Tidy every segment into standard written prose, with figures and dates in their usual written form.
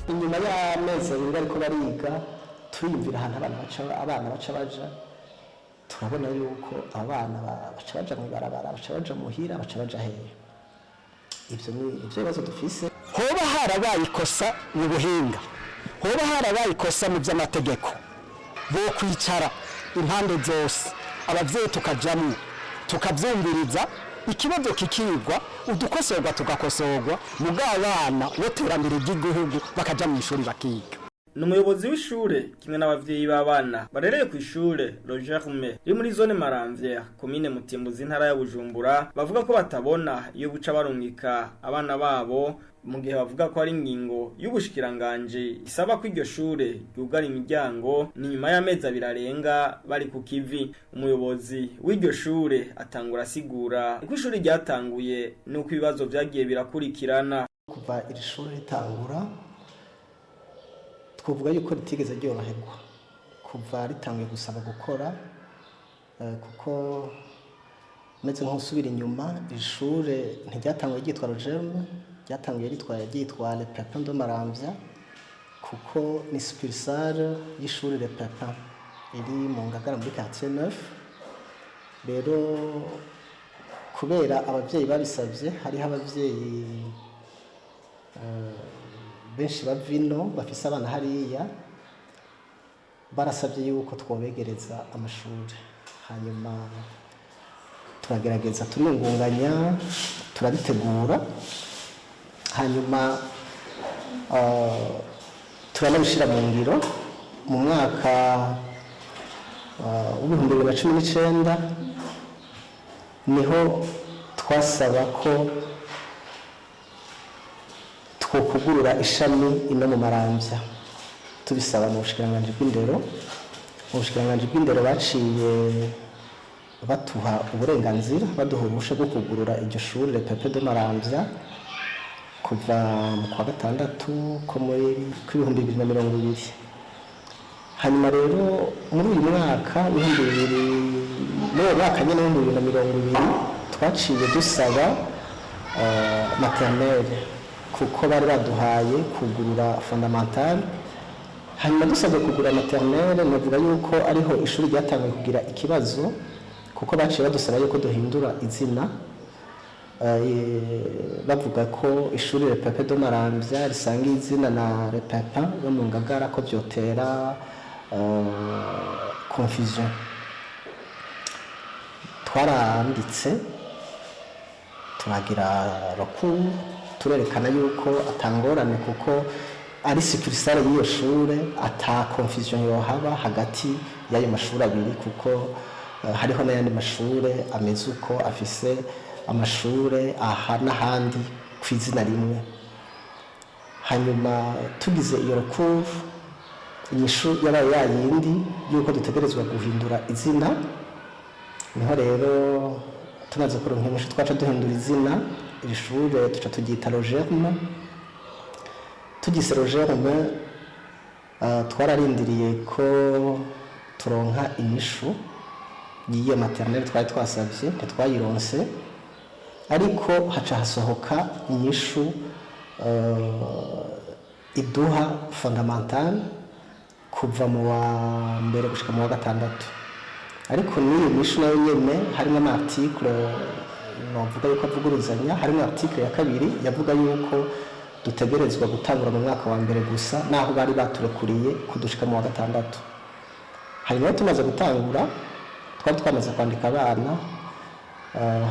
inyuma y'amezi abiri ariko bariga turiyumvira ahantu abana baca baja turabona yuko abana baca baja mu barabara baca baja muhira baca baja hehe ivyo bibazo dufise hoba harabaye ikosa mu buhinga hoba harabaye ikosa mu by'amategeko bo kwicara impande zose abavyeyi tukajamwe tukavyumviriza ikibazo kikigwa udukosorwa tugakosorwa mugabana woterambere ry'igihugu bakaja mu ishuri bakiga. Numuyobozi w'ishure kimwe n'abavyeyi b'abana barereye kw'ishure Le Germe riri muri zone Maramvya Komine Mutimbuzi intara ya Bujumbura bavuga ko batabona iyo buca barungika abana babo mu gihe bavuga ko ari ingingo y'ubushikiranganji isaba ko iryo shure ryugara imiryango ni nyuma y'amezi abiri arenga bari ku kivi. Umuyobozi w'iryo shure atangura asigura ko ishuri ryatanguye nuko ibibazo vyagiye birakurikirana kuva iri shure ritangura twavuga yuko ritigeze ryoroherwa kuva ritanguye gusaba gukora kuko meze nk'usubira inyuma ishure ntiryatanguye ryitwa Le Germe ryatanguye ryitwa Le Pepin de Maramvya kuko ni succursale y'ishure Le Pepin iri mu Ngagara muri quartier 9 rero kubera abavyeyi babisavye hariho abavyeyi benshi bavino bafise abana hariya barasabye yuko twobegereza amashuri hanyuma turagerageza turiyungunganya turabitegura hanyuma turanabishira mu ngiro mu mwaka w'ibihumbi 2019 niho twasaba ko kugurura ishami ino mu Maramvya tubisaba mu bushikiranganji bw'indero. Mu bushikiranganji bw'indero baciye batuha uburenganzira baduha ubushe bwo kugurura iryo shuri Le Pepin de Maramvya kuva mu kwa gatandatu ko muri 2020. Hanyuma rero muri uyu mwaka nyene mu 2020 twaciye dusaba maternelle kuko bari baduhaye kugurura fondamental hanyuma dusabwe kugura maternelle navuga yuko ariho ishuri ryatangiye kugira ikibazo kuko baciye badusaba yuko duhindura izina bavuga ko ishuri Le Pepin de Maramvya risanga izina na Le Pepin yo mu Ngagara ko byotera confusion. Twaranditse turagira recours turerekana yuko atangorane kuko ari succursale y'iyo shure ata confusion yohaba hagati y'ayo mashuri abiri kuko hariho n'ayandi mashure ameze uko afise amashure aha n'ahandi ku izina rimwe. Hanyuma tugize iyo recours inyishu yabaye yayindi yuko dutegerezwa guhindura izina niho rero tumaze kuronka inyishu twaca duhindura izina iri shure tuca turyita Le Germe. Tugise Le Germe twararindiriye ko turonka inyishu y'iyo maternelle twari twasavye ntitwayironse ariko haca hasohoka inyishu iduha fondamental kuva mu wa mbere gushika mu wa gatandatu ariko n'iyo nyishu nayo nyene harimo amarticle novuga yuko avuguruzanya harimo article ya kabiri yavuga yuko dutegerezwa gutangura mu mwaka wa mbere gusa naho bari baturekuriye kudushika mu wa gatandatu. Hanyuma tumaze gutangura twari twamaze kwandika abana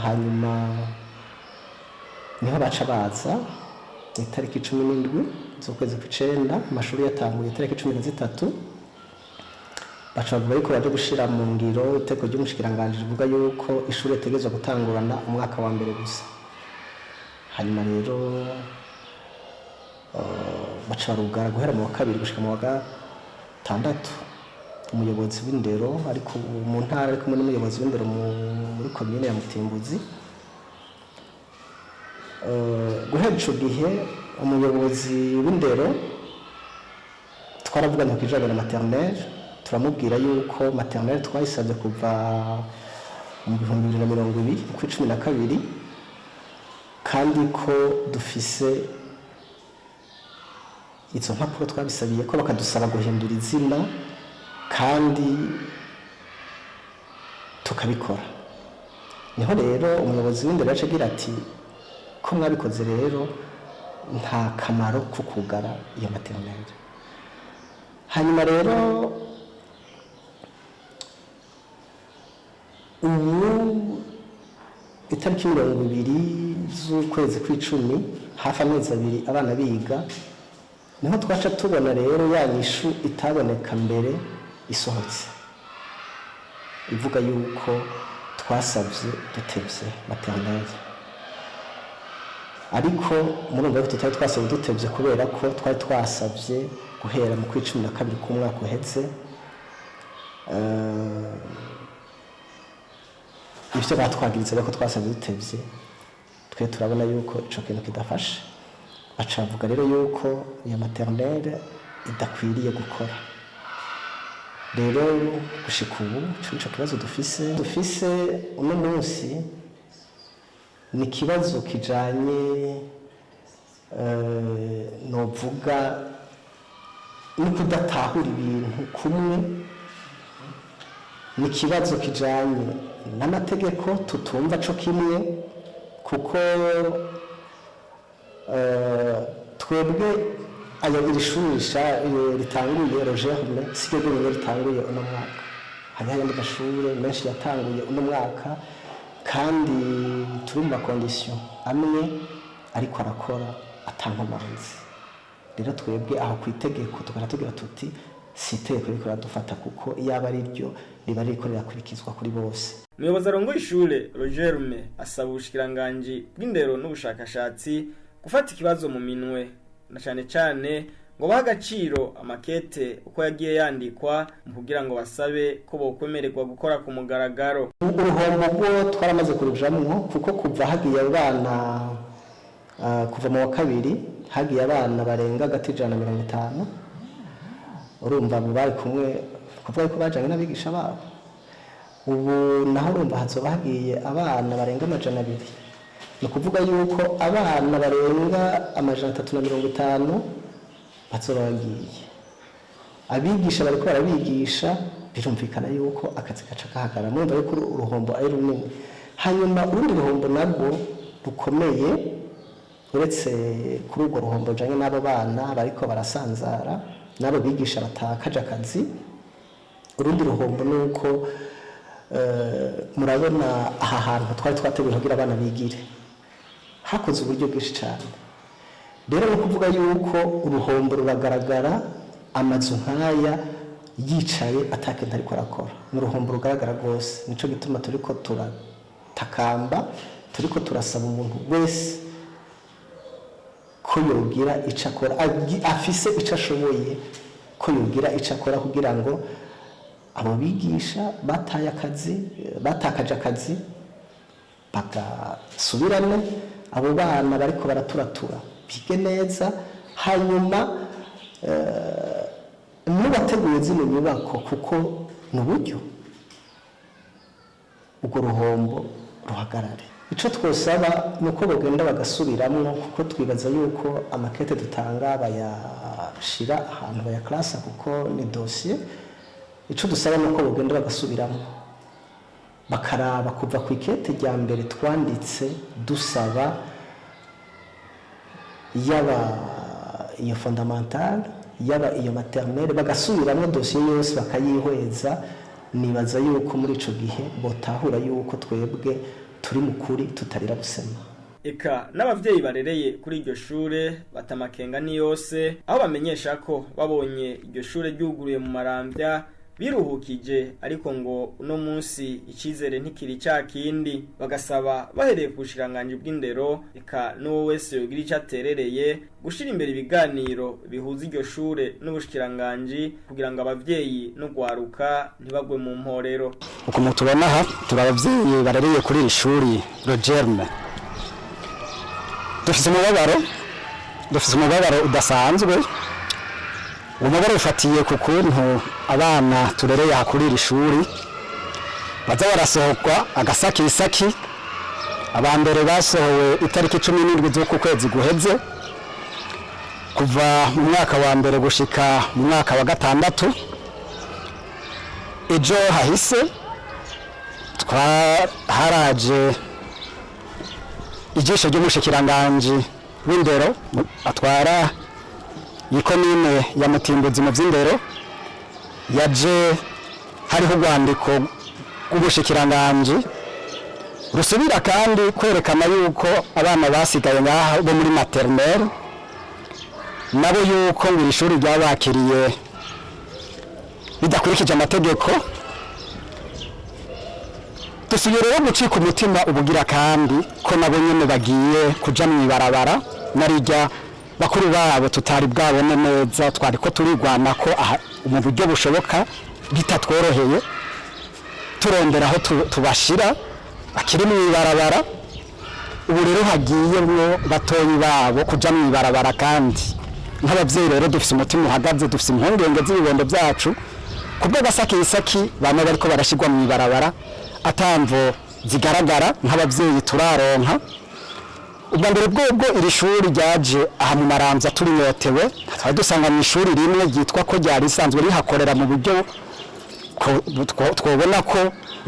hanyuma niho baca baza itariki 17 z'ukwezi kw'icenda amashuri yatanguye itariki 13 baca bavuga yuko baje gushira mu ngiro itegeko ry'umushikiranganji rivuga yuko ishuri ritegezwa gutangurana umwaka wa mbere gusa. Hanyuma rero baca barugara guhera mu wa kabiri gushika mu wa gatandatu. Umuyobozi w'indero ariko mu ntara ariko n'umuyobozi w'indero muri komine ya Mutimbuzi guhera ico gihe umuyobozi w'indero twaravuganye ku ijana na maternelle turamubwira yuko maternelle twayisabye kuva mu 2020 ku 12 kandi ko dufise izo mpapuro twabisabiye ko bakadusaba guhindura izina kandi tukabikora. Niho rero umuyobozi w'indero yaje agira ati ko mwabikoze rero nta kamaro ko kugara iyo maternelle. Hanyuma rero ubu itariki 20 z'ukwezi kw'icumi, hafi amezi 2 abana biga, niho twaca tubona rero ya nyishu itaboneka mbere isohotse ivuga yuko twasabye dutevye maternelle. Ariko murumva ko tutari twasabye dutevye kubera ko twari twasabye guhera mu kw'icumi na kabiri k'umwaka uheze. Ivyo batwagiriza ko twasabye dutevye, twe turabona yuko ico kintu kidafashe. Bacavuga rero yuko iyo maternelle idakwiriye gukora. Rero gushika ubu ico kibazo dufise uno munsi ni kibazo kijanye novuga ni kudatahura ibintu kumwe, ni kibazo kijanye n'amategeko tutumva co kimwe, kuko twebwe iri shuri ritanguye Le Germe siryo ryo ritanguye uno mwaka. Hari ayandi mashure menshi yatanguye uno mwaka kandi turi mu makondisiyo amwe ariko arakora atankomanzi. Rero twebwe aho kw'itegeko tukatugira tuti si itegeko riko radufata, kuko iyaba ari ryo riba ririko rirakurikizwa kuri bose. Umuyobozi arongoye ishure Le Germe asaba ubushikiranganji bw'indero n'ubushakashatsi gufata ikibazo mu minwe, na cane ngo baha agaciro amakete uko yagiye yandikwa mu kugira ngo basabe ko bokwemererwa gukora ku mugaragaro. Uruhombo rwo twaramaze kurujamwo, kuko kuva hagiye abana kuva mu wa kabiri hagiye abana barenga agati 150. Urumva bari kumwe kuvuga ko bajanye n'abigisha babo. Ubu naho urumva hazoba hagiye abana barenga 200. Ni kuvuga yuko abana barenga 350 bazoba bagiye. Abigisha bariko barabigisha, birumvikana yuko akazi gaca kahagara. Mwumva yuko uruhombo ari runini. Hanyuma urundi ruhombo nabwo rukomeye, uretse kuri urwo ruhombo janye n'abo bana bariko barasanzara n'abo bigisha batakaje akazi, urundi ruhombo nuko murabona aha hantu twari twateguye kugira abana bigire hakoze uburyo bwinshi cyane. Rero no kuvuga yuko uruhombo ruragaragara, amazu nkaya yicaye atakenda ariko arakora, n'uruhombo rugaragara rwose. Nico gituma turiko turatakamba, turiko turasaba umuntu wese ko yogira ico akora, afise ico ashoboye, ko yogira ico akora kugira ngo abo bigisha batakaje akazi bagasubirane, abo bana bariko baraturatura bige neza. Hanyuma nubateguye zino nyubako, kuko n'uburyo ubwo ruhombo ruhagarare. Ico twosaba nuko bogenda bagasubiramwo, kuko twibaza yuko amakete dutanga bayashira ahantu bayaklasa, kuko ni dossier. Ico dusaba nuko bogenda bagasubiramo bakaraba kuva ku ikete rya mbere twanditse dusaba yaba iyo fondamentale yaba iyo maternelle, bagasubiramo dossier yose bakayihweza. Nibaza yuko muri ico gihe botahura yuko twebwe turi mukuri tutarira busema. Eka n'abavyeyi barereye kuri iryo shure batamakenga ni yose, aho bamenyesha ko babonye iryo shure ryuguruye mu Maramvya biruhukije, ariko ngo uno munsi icizere ntikiri cya kindi. Bagasaba bahereye ku bushikiranganji bw'indero, eka n'uwo wese yogira icyo aterereye gushira imbere ibiganiro bihuza iryo shure n'ubushikiranganji, kugira ngo abavyeyi no gwaruka ntibagwe mu mporero. Uko mutubona aha turi abavyeyi barereye kuri iri shuri Le Germe. Dufise umubabaro udasanzwe. Umubare ufatiye ku kuntu abana turereye kuri iri shuri baza barasohokwa agasakisaki. Abambere basohowe itariki 17 z'uku kwezi guheze, ku kuva mu mwaka wa mbere gushika mu mwaka wa gatandatu. Ejo hahise haraje ijisho ry'umushikiranganji w'indero atwara Komine ya Mutimbuzi mu by'indero, yaje hariho urwandiko rw'umushikiranganji rusubira kandi kwerekana yuko abana basigaye ngaha bo muri maternelle nabo yuko ngo ishuri ryabakiriye bidakurikije amategeko. Dusubire rero gucika umutima ubugira kandi ko nabo nyene bagiye kuja mwibarabara narijya bakuru babo tutari bwabone neza, twari ko turigwana ko mu buryo bushoboka bitatworoheye turondera aho tubashira akiri mwibarabara. Ubu rero hagiyemwo batoyi babo kuja mwibarabara, kandi nk'abavyeyi rero dufise umutima uhagaze, dufise impungenge z'ibibondo byacu kubwo gasakisaki bamwe bariko barashigwa mwibarabara atamvo zigaragara. Nk'abavyeyi turaronka ubwa mbere bwobwo iri shuri ryaje aha mu Maramvya turinyotewe, twari dusanga mu ishuri rimwe ryitwa ko ryari risanzwe rihakorera mu buryo twobona ko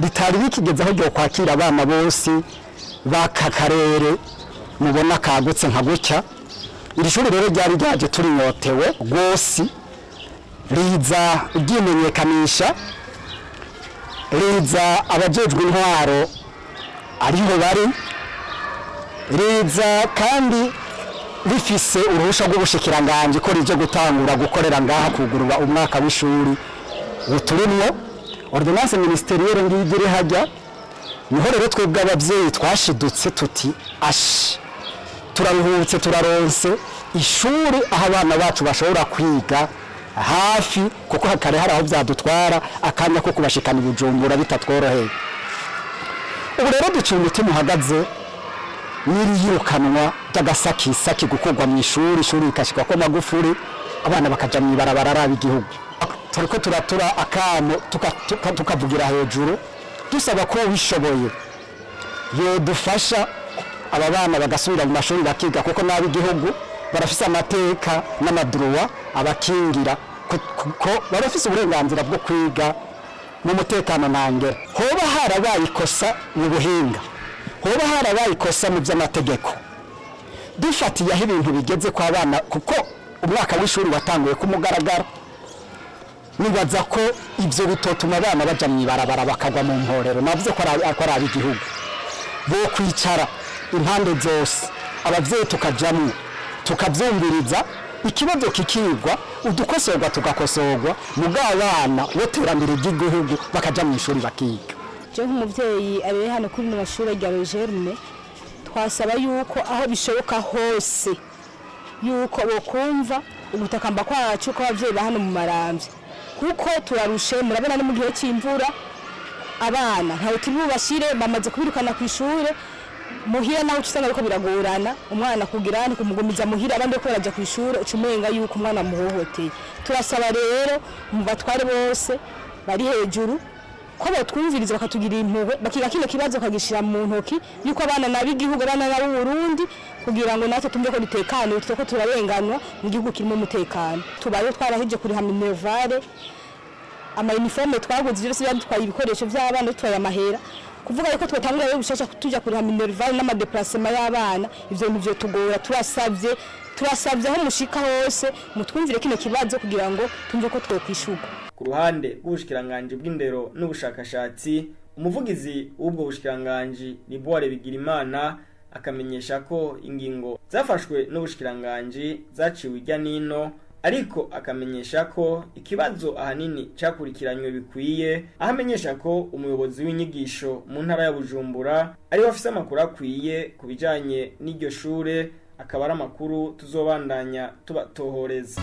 ritari rikigeze aho ryo kwakira abana bose baka karere mubona kagutse nka gutya. Iri shuri rero ryari ryaje turinyotewe rwose, riza ryimenyekanisha, riza abajejwe intwaro ariho bari, riza kandi rifise uruhusha rw'ubushikiranganji ko rije gutangura gukorera ngaha kugurura umwaka w'ishuri uturimwo ordonnance ministerielle ngigire hajya. Niho rero twebwe abavyeyi twashidutse tuti ashi turaruhutse turaronse ishuri aho abana bacu bashobora kwiga hafi, kuko hakare hari aho byadutwara akanya ko kubashikana Bujumbura bitatworoheye. Ubu rero duciye umutima uhagaze n'iriyirukanwa ry'agasakisaki gukorwa mu ishuri rikashikwa ko magufuri abana bakaja mwibarabara araba igihugu. Turiko turatura akamo tukavugira hejuru dusaba ko wishoboye yodufasha aba bana bagasubira mu mashuri bakiga, kuko nabi igihugu barafise amateka n'amadruwa abakingira ko barafise uburenganzira bwo kwiga mu mutekano nangere. Hoba harabaye ikosa mu buhinga, hoba harabaye ikosa mu by'amategeko, dufatiye aho ibintu bigeze kwa bana, kuko umwaka w'ishuri watanguye kumugaragara. Nibaza ko ibyo bitotuma abana baja mwibarabara bakagwa mu mporero. Navuze ko ari igihugu bo kwicara impande zose, abavyeyi tukajamwe tukavyumviriza, ikibazo kikigwa, udukosorwa tugakosorwa, mugabana woterambere ry'igihugu bakaja mu ishuri bakiga. Je nk'umuvyeyi ari hano kuri no mashuri ya Le Germe, twasaba yuko aho bishoboka hose yuko bokumva ugutakamba kwacu ko abavyeyi ba hano mu Maramvya, kuko turarushe. Murabona no mu gihe cy'imvura abana ntawe tubashire bamaze kubirukana ku ishure muhira, nawe usanga ariko biragorana umwana kugira nti kumugumiza muhira abandi ko baraja ku ishure ucumenga yuko umwana muhohoteye. Turasaba rero mu batware bose bari hejuru ko batwumviriza bakatugira impuhwe, bakiga kino kibazo kagishira mu ntoki yuko abana nabigihugu abana nabo Burundi, kugira ngo natwe tumve ko ritekanye, tutoko turarenganwa mu gihugu kirimo umutekano. Tubaye twarahije kuri hamwe Minervale ama uniforme twaguze byose byadutwaye ibikoresho by'abana, dutwaye amahera, kuvuga yuko twatangura rero gushasha tuja kuri hamwe Minervale n'ama déplacement y'abana. Ivyo nivyo tugora, turasavye aho mushika hose mutwumvire kino kibazo kugira ngo tumve ko twokwishuka. Ku ruhande rw'ubushikiranganji bw'indero n'ubushakashatsi, umuvugizi w'ubwo bushikiranganji Liboire Bigirimana akamenyesha ko ingingo zafashwe n'ubushikiranganji zaciwe ijya nino, ariko akamenyesha ko ikibazo ahanini cakurikiranywe bikwiye, ahamenyesha ko umuyobozi w'inyigisho mu ntara ya Bujumbura ari wafise amakuru akwiye kubijanye n'iryo shure, akaba ari amakuru tuzobandanya tubatohoreza.